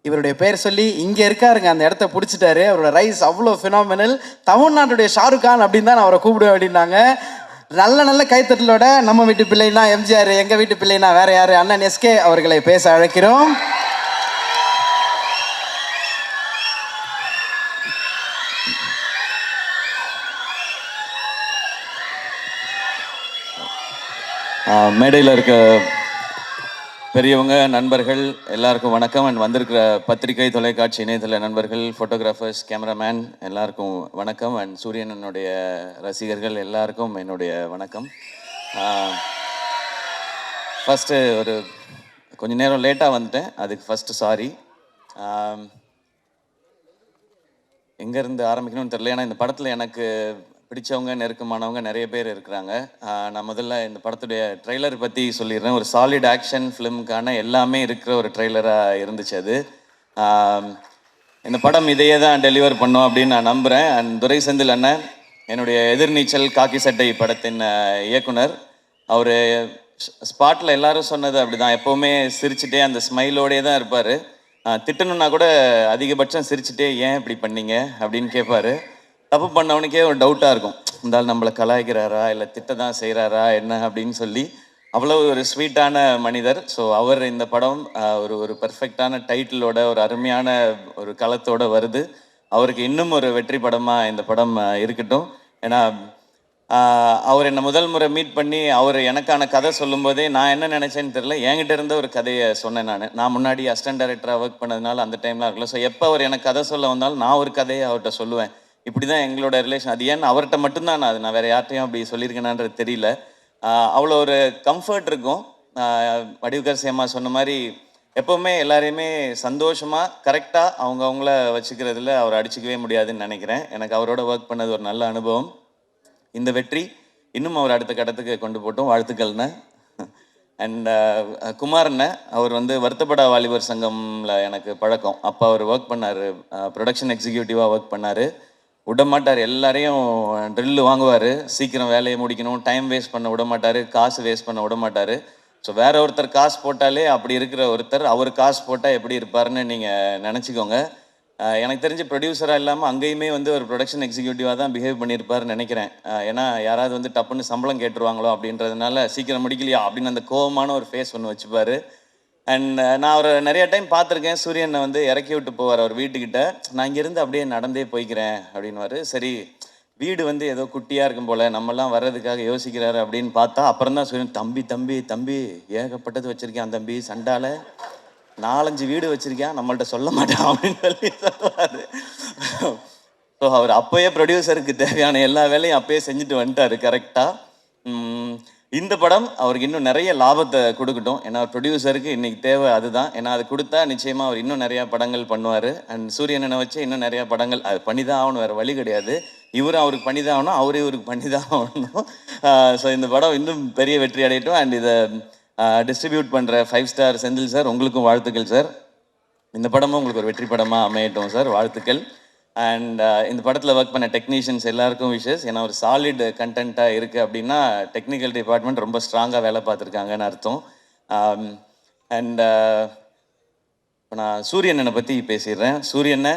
இவருடைய பேர் சொல்லி இங்கே இருக்காருங்க, அந்த இடத்த பிடிச்சிட்டாரு. அவரோட ரைஸ் அவ்வளோ ஃபினாமினல். தமிழ்நாட்டுடைய ஷாருக் கான் அப்படின்னு தான் நான் அவரை கூப்பிடுவேன் அப்படின்னாங்க. நல்ல நல்ல கைத்தட்டலோட நம்ம வீட்டு பிள்ளைனா எம்ஜிஆர், எங்கள் வீட்டு பிள்ளைனா வேற யாரு, அண்ணன் எஸ்கே அவர்களை பேச அழைக்கிறோம். மேடையில் இருக்க பெரியவங்க, நண்பர்கள் எல்லாருக்கும் வணக்கம். அண்ட் வந்திருக்கிற பத்திரிகை, தொலைக்காட்சி, இணையதள நண்பர்கள், ஃபோட்டோகிராஃபர்ஸ், கேமராமேன் எல்லாருக்கும் வணக்கம். அண்ட் சூரியனனுடைய ரசிகர்கள் எல்லாருக்கும் என்னுடைய வணக்கம். ஃபஸ்ட்டு ஒரு கொஞ்சம் நேரம் லேட்டாக வந்துட்டேன், அதுக்கு ஃபஸ்ட்டு சாரி. எங்கேருந்து ஆரம்பிக்கணும்னு தெரியல. ஏன்னா இந்த படத்தில் எனக்கு பிடிச்சவங்க, நெருக்கமானவங்க நிறைய பேர் இருக்கிறாங்க. நான் முதல்ல இந்த படத்துடைய ட்ரெய்லர் பற்றி சொல்லிடுறேன். ஒரு சாலிட் ஆக்ஷன் ஃபிலிமுக்கான எல்லாமே இருக்கிற ஒரு ட்ரெய்லராக இருந்துச்சு அது. இந்த படம் இதையே தான் டெலிவர் பண்ணோம் அப்படின்னு நான் நம்புகிறேன். அண்ட் துரை செந்தில் அண்ணன், என்னுடைய எதிர்நீச்சல் காக்கி சட்டை படத்தின் இயக்குனர், அவர் ஸ்பாட்டில் எல்லாரும் சொன்னது அப்படி தான், எப்போவுமே சிரிச்சுட்டே அந்த ஸ்மைலோடே தான் இருப்பார். திட்டணுன்னா கூட அதிகபட்சம் சிரிச்சுட்டே ஏன் இப்படி பண்ணீங்க அப்படின்னு கேட்பார். தப்பு பண்ணவனுக்கே ஒரு டவுட்டாக இருக்கும், இருந்தாலும் நம்மளை கலாய்க்கிறாரா இல்லை திட்ட தான் செய்கிறாரா என்ன அப்படின்னு சொல்லி. அவ்வளோ ஒரு ஸ்வீட்டான மனிதர். ஸோ அவர் இந்த படம் ஒரு பெர்ஃபெக்டான டைட்டிலோட, ஒரு அருமையான ஒரு களத்தோடு வருது. அவருக்கு இன்னும் ஒரு வெற்றி படமாக இந்த படம் இருக்கட்டும். ஏன்னா அவர் என்னை முதல் முறை மீட் பண்ணி அவர் எனக்கான கதை சொல்லும்போதே நான் என்ன நினச்சேன்னு தெரியல, என்கிட்ட இருந்த ஒரு கதையை சொன்னேன். நான் முன்னாடி அசிஸ்டன்ட் டைரக்டராக ஒர்க் பண்ணதுனால அந்த டைம்லாம் இருக்கல. ஸோ எப்போ அவர் எனக்கு கதை சொல்ல வந்தாலும் நான் ஒரு கதையை அவர்கிட்ட சொல்லுவேன். இப்படி தான் எங்களோட ரிலேஷன். அது ஏன்னு அவர்கிட்ட மட்டும்தான் நான் வேறு யார்ட்டையும் அப்படி சொல்லியிருக்கேனான்றது தெரியல. அவ்வளோ ஒரு கம்ஃபர்ட் இருக்கும். வடிவுக்கரசி அம்மா சொன்ன மாதிரி எப்போவுமே எல்லாரையுமே சந்தோஷமாக கரெக்டாக அவங்கள வச்சுக்கிறதுல அவர் அடிச்சிக்கவே முடியாதுன்னு நினைக்கிறேன். எனக்கு அவரோட ஒர்க் பண்ணது ஒரு நல்ல அனுபவம். இந்த வெற்றி இன்னும் அவர் அடுத்த கட்டத்துக்கு கொண்டு போட்டோம். வாழ்த்துக்கள்ண்ணே. அண்ட் குமார்ண்ணே, அவர் வருத்தப்படா வாலிபர் சங்கமில் எனக்கு பழக்கம். அப்போ அவர் ஒர்க் பண்ணார், ப்ரொடக்ஷன் எக்ஸிக்யூட்டிவாக ஒர்க் பண்ணார். விட மாட்டார், எல்லாரையும் ட்ரில்லு வாங்குவார், சீக்கிரம் வேலையை முடிக்கணும், டைம் வேஸ்ட் பண்ண விட மாட்டார், காசு வேஸ்ட் பண்ண விட மாட்டார். ஸோ வேற ஒருத்தர் காசு போட்டாலே அப்படி இருக்கிற ஒருத்தர் அவர் காசு போட்டால் எப்படி இருப்பாருன்னு நீங்கள் நினச்சிக்கோங்க. எனக்கு தெரிஞ்ச ப்ரொடியூசராக இல்லாமல் அங்கேயுமே ஒரு ப்ரொடக்ஷன் எக்ஸிக்யூட்டிவாக தான் பிஹேவ் பண்ணியிருப்பாருன்னு நினைக்கிறேன். ஏன்னா யாராவது டப்புன்னு சம்பளம் கேட்டுருவாங்களோ அப்படின்றதுனால சீக்கிரம் முடிக்கலையா அப்படின்னு அந்த கோவமான ஒரு ஃபேஸ் ஒன்று வச்சுப்பார். அண்ட் நான் அவரை நிறைய டைம் பார்த்துருக்கேன். சூரியனை இறக்கி விட்டு போவார் அவர் வீட்டுக்கிட்ட. நான் இங்கேருந்து அப்படியே நடந்தே போய்க்கிறேன் அப்படின்வார். சரி, வீடு ஏதோ குட்டியாக இருக்கும் போல், நம்மலாம் வர்றதுக்காக யோசிக்கிறாரு அப்படின்னு பார்த்தா அப்புறம் தான் சூரியன், தம்பி தம்பி தம்பி ஏகப்பட்டது வச்சுருக்கேன் தம்பி, சண்டால 4-5 வீடு வச்சுருக்கேன், நம்மள்ட்ட சொல்ல மாட்டான் அப்படின்னு சொல்லி சொல்லுவார். ஸோ அவர் அப்போயே ப்ரொடியூசருக்கு தேவையான எல்லா வேலையும் அப்போயே செஞ்சுட்டு வந்துட்டார் கரெக்டாக. இந்த படம் அவருக்கு இன்னும் நிறைய லாபத்தை கொடுக்கட்டும். ஏன்னா ப்ரொடியூசருக்கு இன்றைக்கி தேவை அதுதான். ஏன்னா அது கொடுத்தா நிச்சயமாக அவர் இன்னும் நிறையா படங்கள் பண்ணுவார். அண்ட் சூரியனை வச்சு இன்னும் நிறையா படங்கள் அது பண்ணி தான் ஆகணும், வேறு வழி கிடையாது. இவரும் அவருக்கு பண்ணி தான் ஆகணும், அவரே இவருக்கு பண்ணி தான் ஆகணும். ஸோ இந்த படம் இன்னும் பெரிய வெற்றி அடையட்டும். அண்ட் இதை டிஸ்ட்ரிபியூட் பண்ணுற 5 ஸ்டார் செந்தில் சார், உங்களுக்கும் வாழ்த்துக்கள் சார். இந்த படமும் உங்களுக்கு ஒரு வெற்றி படமாக அமையட்டும் சார், வாழ்த்துக்கள். அண்ட் இந்த படத்தில் ஒர்க் பண்ண டெக்னீஷியன்ஸ் எல்லாருக்கும் விஷஸ். ஏன்னா ஒரு சாலிட் கண்டென்ட்டாக இருக்குது அப்படின்னா டெக்னிக்கல் டிபார்ட்மெண்ட் ரொம்ப ஸ்ட்ராங்காக வேலை பார்த்துருக்காங்கன்னு அர்த்தம். அண்ட் இப்போ நான் சூரியனை பற்றி பேசிடுறேன். சூரியனை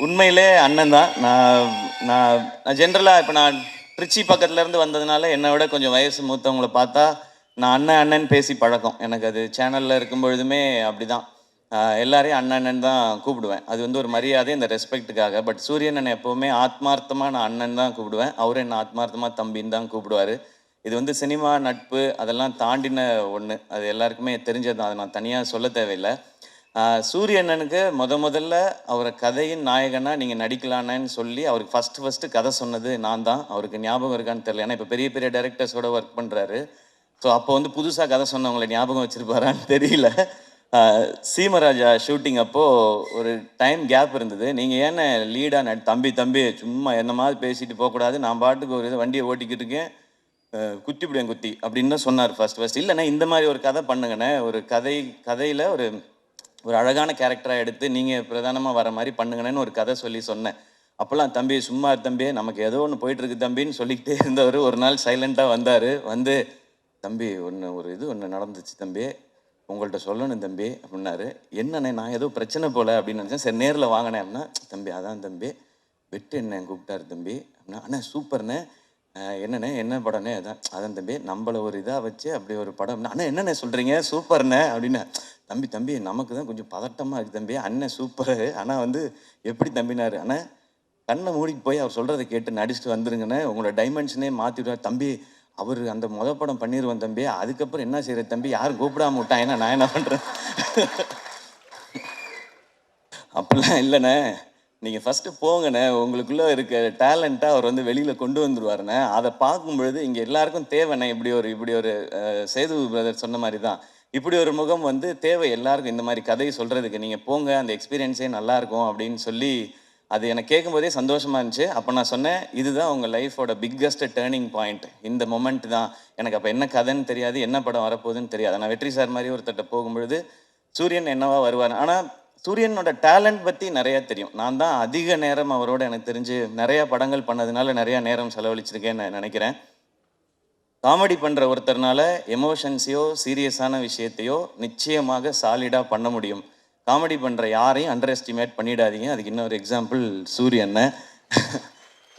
உண்மையிலே அண்ணன் தான். நான் ஜென்ரலாக இப்போ நான் திருச்சி பக்கத்துலேருந்து வந்ததுனால என்னை விட கொஞ்சம் வயசு மூத்தவங்களை பார்த்தா நான் அண்ணன் பேசி பழக்கம். எனக்கு அது சேனலில் இருக்கும் பொழுதுமே அப்படி தான், எல்லாரையும் அண்ணன் தான் கூப்பிடுவேன். அது ஒரு மரியாதை, இந்த ரெஸ்பெக்ட்டுக்காக. பட் சூரியன் எப்போவுமே ஆத்மார்த்தமாக நான் அண்ணன் தான் கூப்பிடுவேன். அவரும் என்ன ஆத்மார்த்தமாக தம்பின்னு தான் கூப்பிடுவார். இது சினிமா நட்பு அதெல்லாம் தாண்டின ஒன்று, அது எல்லாருக்குமே தெரிஞ்சது தான், அதை நான் தனியாக சொல்ல தேவையில்லை. சூரியண்ணனுக்கு முதல்ல அவரை கதையின் நாயகனாக நீங்கள் நடிக்கலான்னு சொல்லி அவருக்கு ஃபஸ்ட்டு கதை சொன்னது நான் தான். அவருக்கு ஞாபகம் இருக்கான்னு தெரியல. ஏன்னா இப்போ பெரிய பெரிய டைரக்டர்ஸோட ஒர்க் பண்ணுறாரு. ஸோ அப்போ புதுசாக கதை சொன்னவங்களை ஞாபகம் வச்சுருப்பாரான்னு தெரியல. சீமராஜா ஷூட்டிங் அப்போது ஒரு டைம் கேப் இருந்தது. நீங்கள் ஏன்னா லீடாக தம்பி சும்மா என்ன மாதிரி பேசிட்டு போகக்கூடாது, நான் பாட்டுக்கு ஒரு வண்டியை ஓட்டிக்கிட்டு இருக்கேன், குத்திப்பிடுவேன் குத்தி அப்படின்னு தான் சொன்னார் ஃபஸ்ட். இல்லைண்ணே இந்த மாதிரி ஒரு கதை பண்ணுங்கண்ணே, ஒரு கதையில் ஒரு அழகான கேரக்டராக எடுத்து நீங்கள் பிரதானமாக வர மாதிரி பண்ணுங்கண்ணேன்னு ஒரு கதை சொன்னேன். அப்போல்லாம் தம்பி சும்மா தம்பி, நமக்கு ஏதோ ஒன்று போயிட்டுருக்கு தம்பின்னு சொல்லிக்கிட்டே இருந்தவர் ஒரு நாள் சைலண்ட்டாக வந்தார். தம்பி ஒன்று நடந்துச்சு தம்பி, உங்கள்கிட்ட சொல்லணும் தம்பி அப்படின்னாரு. என்னண்ணே நான் ஏதோ பிரச்சனை போல அப்படின்னு நினச்சேன். சரி நேரில் வாங்கினேன் அப்படின்னா, தம்பி அதான் தம்பி வெட்டு என்ன கூப்பிட்டாரு தம்பி அப்படின்னா, அண்ணா சூப்பர்ண்ணே என்னண்ணே என்ன படம்ண்ணே அதான் அதான் தம்பி நம்மளை ஒரு இதாக வச்சு அப்படி ஒரு படம் அண்ணா என்னண்ணே சொல்கிறீங்க சூப்பர்ண்ணே அப்படின்னு. தம்பி தம்பி நமக்கு தான் கொஞ்சம் பதட்டமாக இருக்குது தம்பி அண்ணன் சூப்பரு ஆனால் வந்து எப்படி தம்பினாரு அண்ணா கண்ணை மூடிட்டு போய் அவர் சொல்கிறத கேட்டு நடிச்சுட்டு வந்துருங்கண்ணே உங்களோட டைமென்ஷனே மாற்றி விடுவார் தம்பி அவர் அந்த படம் பண்ணிடுவேன் தம்பி அதுக்கப்புறம் என்ன செய்யறது தம்பி யாரும் கூப்பிடாம விட்டான் ஏன்னா நான் என்ன பண்ணுறேன் அப்படிலாம் இல்லைண்ணே நீங்கள் ஃபஸ்ட்டு போங்கண்ணே உங்களுக்குள்ளே இருக்க டேலண்ட்டாக அவர் வந்து வெளியில் கொண்டு வந்துடுவாருண்ணே அதை பார்க்கும்பொழுது இங்கே எல்லாருக்கும் தேவைண்ணே இப்படி ஒரு சேது பிரதர் சொன்ன மாதிரி தான் இப்படி ஒரு முகம் வந்து தேவை எல்லாருக்கும் இந்த மாதிரி கதையை சொல்கிறதுக்கு நீங்கள் போங்க அந்த எக்ஸ்பீரியன்ஸே நல்லாயிருக்கும் அப்படின்னு சொல்லி அது எனக்கு கேட்கும்போதே சந்தோஷமாக இருந்துச்சு. அப்போ நான் சொன்னேன் இதுதான் உங்கள் லைஃபோட பிக்கஸ்ட் டேர்னிங் பாயிண்ட் இந்த மொமெண்ட் தான். எனக்கு அப்போ என்ன கதைன்னு தெரியாது என்ன படம் வரப்போகுதுன்னு தெரியாது. நான் வெற்றி சார் மாதிரி ஒருத்தட்ட போகும்பொழுது சூரியன் என்னவா வருவார் ஆனால் சூரியனோட டேலண்ட் பற்றி நிறையா தெரியும். நான் தான் அதிக நேரம் அவரோட எனக்கு தெரிஞ்சு நிறையா படங்கள் பண்ணதுனால நிறையா நேரம் செலவழிச்சிருக்கேன்னு நான் நினைக்கிறேன். காமெடி பண்ணுற ஒருத்தர்னால எமோஷன்ஸையோ சீரியஸான விஷயத்தையோ நிச்சயமாக சாலிடாக பண்ண முடியும். காமெடி பண்ணுற யாரையும் அண்டர் எஸ்டிமேட் பண்ணிடாதீங்க. அதுக்கு இன்னொரு எக்ஸாம்பிள் சூரியன்.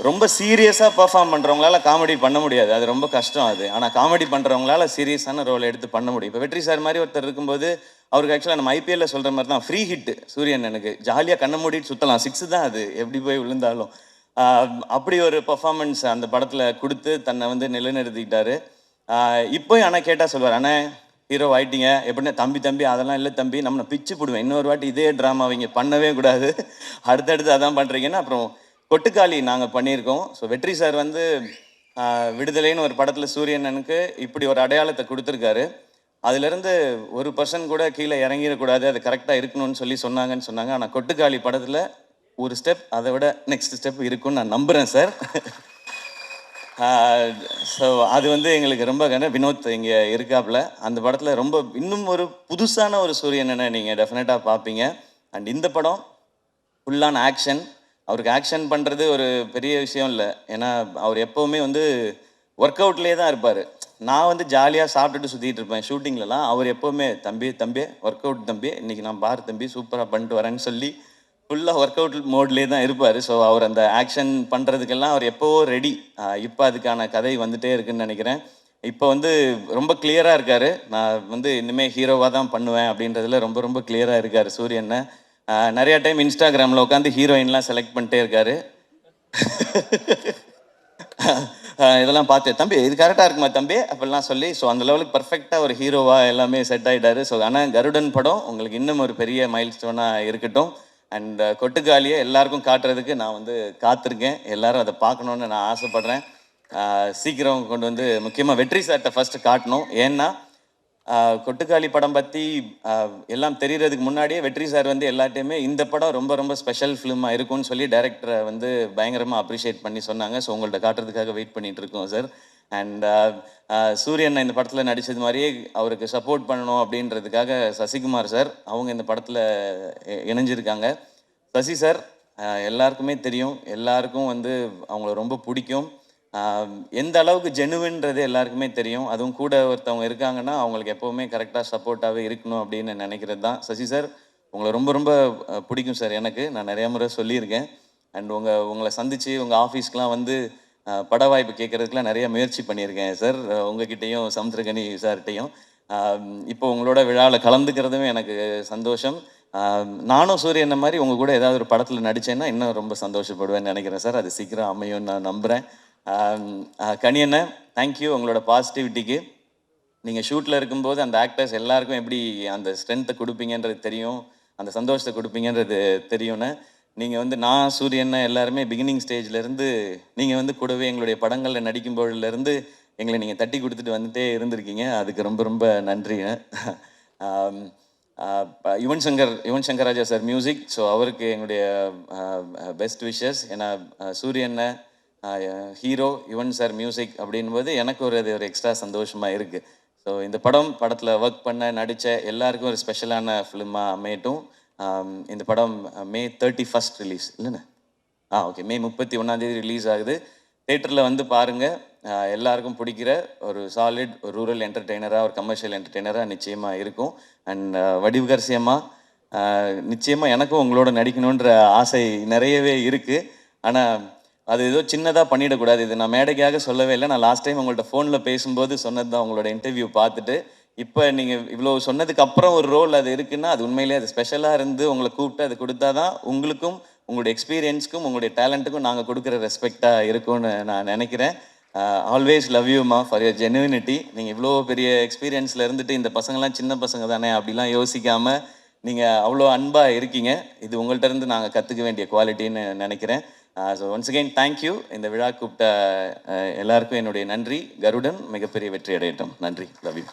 ரொம்ப சீரியஸாக பர்ஃபார்ம் பண்ணுறவங்களால காமெடி பண்ண முடியாது, அது ரொம்ப கஷ்டம் அது. ஆனால் காமெடி பண்ணுறவங்களால சீரியஸான ரோல் எடுத்து பண்ண முடியும். இப்போ வெற்றி சார் மாதிரி ஒருத்தர் இருக்கும்போது அவருக்கு ஆக்சுவலாக நம்ம ஐபிஎல்ல சொல்கிற மாதிரி தான் ஃப்ரீ ஹிட் சூரியன். எனக்கு ஜாலியாக கண்ணை மூடிட்டு சுற்றலாம், 6 தான் அது எப்படி போய் விழுந்தாலும். அப்படி ஒரு பர்ஃபார்மன்ஸ் அந்த படத்தில் கொடுத்து தன்னை வந்து நிலைநிறுத்திக்கிட்டாரு. இப்போ ஆனால் கேட்டால் சொல்லுவார் அண்ணே ஹீரோ ஆயிட்டீங்க எப்படின்னா தம்பி அதெல்லாம் இல்லை தம்பி நம்மளை பிச்சு போடுவேன் இன்னொரு வாட்டி இதே ட்ராமா அவங்க பண்ணவே கூடாது அடுத்தடுத்து அதான் பண்ணுறீங்கன்னா. அப்புறம் கொட்டுக்காளி நாங்கள் பண்ணியிருக்கோம். ஸோ வெற்றி சார் வந்து விடுதலைன்னு ஒரு படத்தில் சூரியனனுக்கு இப்படி ஒரு அடையாளத்தை கொடுத்துருக்காரு. அதுலேருந்து ஒரு பர்சன் கூட கீழே இறங்கிடக்கூடாது, அது கரெக்டாக இருக்கணும்னு சொன்னாங்கன்னு சொன்னாங்க. ஆனால் கொட்டுக்காளி படத்தில் ஒரு ஸ்டெப் அதை விட நெக்ஸ்ட் ஸ்டெப் இருக்குன்னு நான் நம்புகிறேன் சார். ஸோ அது வந்து எங்களுக்கு ரொம்ப வினோத் இங்கே இருக்காப்புல அந்த படத்தில் ரொம்ப இன்னும் ஒரு புதுசான ஒரு சூரியனை நீங்கள் டெஃபினட்டாக பார்ப்பீங்க. அண்ட் இந்த படம் ஃபுல்லான ஆக்ஷன். அவருக்கு ஆக்ஷன் பண்ணுறது ஒரு பெரிய விஷயம் இல்லை, ஏன்னா அவர் எப்போவுமே வந்து ஒர்க் அவுட்லேயே தான் இருப்பார். நான் வந்து ஜாலியாக சாப்பிட்டுட்டு சுற்றிட்டு இருப்பேன் ஷூட்டிங்லலாம். அவர் எப்போவுமே தம்பி ஒர்க் அவுட் தம்பி இன்றைக்கி நான் பார் தம்பி சூப்பராக பண்ணிட்டு வரேன்னு சொல்லி ஃபுல்லாக ஒர்க் அவுட் மோட்லேயே தான் இருப்பார். ஸோ அவர் அந்த ஆக்ஷன் பண்ணுறதுக்கெல்லாம் அவர் எப்போவோ ரெடி. இப்போ அதுக்கான கதை வந்துகிட்டே இருக்குதுன்னு நினைக்கிறேன். இப்போ வந்து ரொம்ப கிளியராக இருக்கார். நான் வந்து இனிமேல் ஹீரோவாக தான் பண்ணுவேன் அப்படின்றதுல ரொம்ப ரொம்ப கிளியராக இருக்கார் சூரியனை. நிறையா டைம் இன்ஸ்டாகிராமில் உட்காந்து ஹீரோயின்லாம் செலக்ட் பண்ணிட்டே இருக்கார். இதெல்லாம் பார்த்து தம்பி இது கரெக்டாக இருக்குமா தம்பி அப்படிலாம் சொல்லி ஸோ அந்த லெவலுக்கு பர்ஃபெக்டாக ஒரு ஹீரோவாக எல்லாமே செட் ஆகிட்டாரு. ஸோ ஆனால் கருடன் படம் உங்களுக்கு இன்னும் ஒரு பெரிய மைல் ஸ்டோனாக இருக்கட்டும். அண்ட் கொட்டுக்காலியை எல்லாருக்கும் காட்டுறதுக்கு நான் வந்து காத்திருக்கேன். எல்லாரும் அதை பார்க்கணுன்னு நான் ஆசைப்பட்றேன். சீக்கிரம் கொண்டு வந்து முக்கியமாக வெற்றி சார்கிட்ட ஃபஸ்ட்டு காட்டணும். ஏன்னா கொட்டுக்காளி படம் பற்றி எல்லாம் தெரியறதுக்கு முன்னாடியே வெற்றி சார் வந்து எல்லாட்டையுமே இந்த படம் ரொம்ப ரொம்ப ஸ்பெஷல் ஃபிலிமாக இருக்கும்னு சொல்லி டைரக்டரை வந்து பயங்கரமாக அப்ரிஷியேட் பண்ணி சொன்னாங்க. ஸோ உங்கள்கிட்ட காட்டுறதுக்காக வெயிட் பண்ணிகிட்டு இருக்கோம் சார். அண்ட் சூரியன் இந்த படத்தில் நடித்தது மாதிரியே அவருக்கு சப்போர்ட் பண்ணணும் அப்படின்றதுக்காக சசிகுமார் சார் அவங்க இந்த படத்தில் இணைஞ்சிருக்காங்க. சசி சார் எல்லாருக்குமே தெரியும், எல்லாருக்கும் வந்து அவங்கள ரொம்ப பிடிக்கும். எந்த அளவுக்கு ஜெனுவின்றது எல்லாருக்குமே தெரியும். அதுவும் கூட ஒருத்தவங்க இருக்காங்கன்னா அவங்களுக்கு எப்போவுமே கரெக்டாக சப்போர்ட்டாகவே இருக்கணும் அப்படின்னு நினைக்கிறது தான். சசி சார் உங்களை ரொம்ப ரொம்ப பிடிக்கும் சார். எனக்கு நான் நிறையா முறை சொல்லியிருக்கேன். அண்ட் உங்களை சந்தித்து உங்கள் ஆஃபீஸ்க்கெலாம் வந்து பட வாய்ப்பு கேட்குறதுக்குலாம் நிறைய முயற்சி பண்ணியிருக்கேன் சார், உங்ககிட்டையும் சமுத்திரகனி சார்கிட்டையும். இப்போ உங்களோட விழாவில் கலந்துக்கிறதுமே எனக்கு சந்தோஷம். நானும் சூரியன் மாதிரி உங்கள் கூட ஏதாவது ஒரு படத்தில் நடித்தேன்னா இன்னும் ரொம்ப சந்தோஷப்படுவேன்னு நினைக்கிறேன் சார். அது சீக்கிரம் அமையும்னு நான் நம்புகிறேன். கனியண்ண தேங்க்யூ உங்களோட பாசிட்டிவிட்டிக்கு. நீங்கள் ஷூட்டில் இருக்கும்போது அந்த ஆக்டர்ஸ் எல்லாருக்கும் எப்படி அந்த ஸ்ட்ரென்த்தை கொடுப்பீங்கன்றது தெரியும், அந்த சந்தோஷத்தை கொடுப்பீங்கன்றது தெரியும்னு. நீங்கள் வந்து நான் சூரியன் எல்லாருமே பிகினிங் ஸ்டேஜ்லேருந்து நீங்கள் வந்து கூடவே எங்களுடைய படங்களில் நடிக்கும்போதுலேருந்து எங்களை நீங்கள் தட்டி கொடுத்துட்டு வந்துட்டே இருந்திருக்கீங்க. அதுக்கு ரொம்ப ரொம்ப நன்றிங்க. Yuvan Shankar Raja sir music. So அவருக்கு எங்களுடைய பெஸ்ட் விஷஸ். ஏன்னா சூரியனை ஹீரோ யுவன் சார் மியூசிக் அப்படின்போது எனக்கு அது ஒரு எக்ஸ்ட்ரா சந்தோஷமாக இருக்குது. ஸோ இந்த படத்தில் ஒர்க் பண்ண நடித்த எல்லாருக்கும் ஒரு ஸ்பெஷலான ஃபிலிமாக அமையட்டும். இந்த படம் May 31 ரிலீஸ் இல்லைண்ணே? ஓகே, May 31 ரிலீஸ் ஆகுது. தேட்டரில் வந்து பாருங்கள். எல்லாருக்கும் பிடிக்கிற ஒரு சாலிட் ஒரு ரூரல் என்டர்டெய்னராக ஒரு கமர்ஷியல் என்டர்டெய்னராக நிச்சயமாக இருக்கும். அண்ட் வடிவுகரசியமாக நிச்சயமாக எனக்கும் உங்களோட நடிக்கணுன்ற ஆசை நிறையவே இருக்குது. ஆனால் அது ஏதோ சின்னதாக பண்ணிடக்கூடாது. இது நான் மேடைக்காக சொல்லவே இல்லை. நான் லாஸ்ட் டைம் உங்கள்கிட்ட ஃபோனில் பேசும்போது சொன்னது தான். உங்களோட இன்டர்வியூ பார்த்துட்டு இப்போ நீங்கள் இவ்வளோ சொன்னதுக்கு அப்புறம் ஒரு ரோல் அது இருக்குன்னா அது உண்மையிலேயே அது ஸ்பெஷலாக இருந்து உங்களை கூப்பிட்டு அது கொடுத்தா தான் உங்களுக்கும் உங்களுடைய எக்ஸ்பீரியன்ஸ்க்கும் உங்களுடைய டேலண்ட்டுக்கும் நாங்கள் கொடுக்குற ரெஸ்பெக்டாக இருக்கும்னு நான் நினைக்கிறேன். ஆல்வேஸ் லவ் யூமா ஃபார் யர் ஜெனுவினிட்டி. நீங்கள் இவ்வளோ பெரிய எக்ஸ்பீரியன்ஸில் இருந்துட்டு இந்த பசங்கள்லாம் சின்ன பசங்க தானே அப்படிலாம் யோசிக்காமல் நீங்கள் அவ்வளோ அன்பாக இருக்கீங்க. இது உங்கள்கிட்ட இருந்து நாங்கள் கற்றுக்க வேண்டிய குவாலிட்டின்னு நினைக்கிறேன். So once again thank you. இந்த விழா கூப்பிட்ட எல்லாருக்கும் என்னுடைய நன்றி. கருடன் மிகப்பெரிய வெற்றி அடையட்டும். நன்றி. Love you.